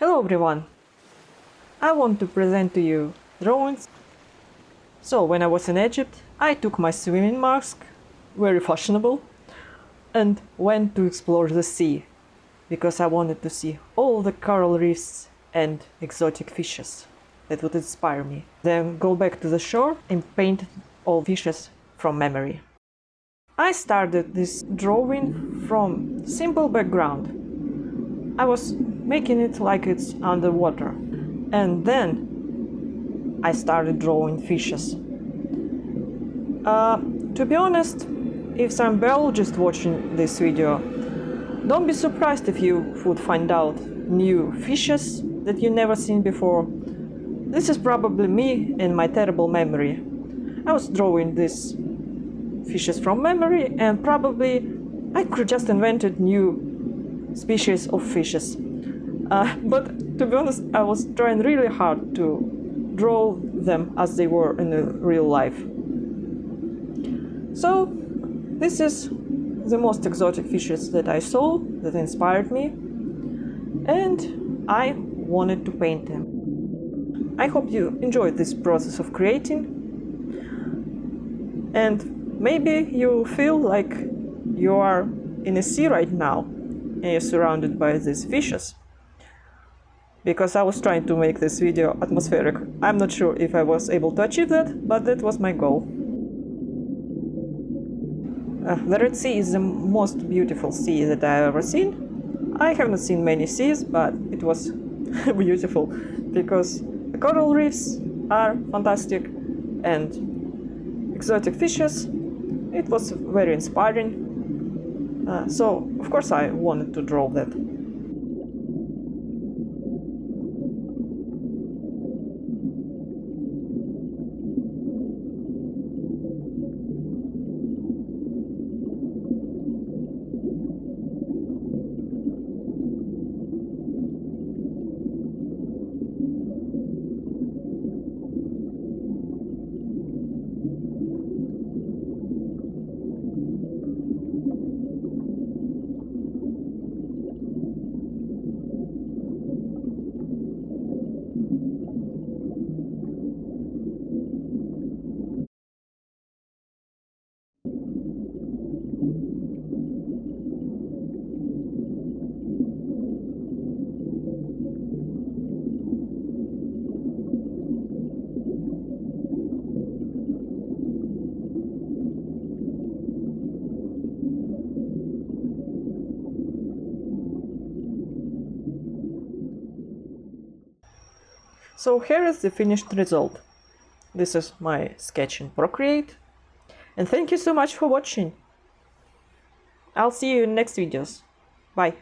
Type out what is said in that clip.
Hello everyone! I want to present to you drawings. So when I was in Egypt, I took my swimming mask, very fashionable, and went to explore the sea, because I wanted to see all the coral reefs and exotic fishes that would inspire me. Then go back to the shore and paint all fishes from memory. I started this drawing from simple background. I was making it like it's underwater. And then I started drawing fishes. To be honest, if some biologists watching this video, don't be surprised if you would find out new fishes that you never seen before. This is probably me and my terrible memory. I was drawing these fishes from memory, and probably I could just invented new species of fishes. But to be honest, I was trying really hard to draw them as they were in real life. So this is the most exotic fishes that I saw, that inspired me, and I wanted to paint them. I hope you enjoyed this process of creating, and maybe you feel like you are in a sea right now and you're surrounded by these fishes. Because I was trying to make this video atmospheric. I'm not sure if I was able to achieve that, but that was my goal. The Red Sea is the most beautiful sea that I've ever seen. I haven't seen many seas, but it was beautiful because the coral reefs are fantastic and exotic fishes. It was very inspiring. So, of course, I wanted to draw that. So here is the finished result. This is my sketch in Procreate. And thank you so much for watching. I'll see you in next videos. Bye.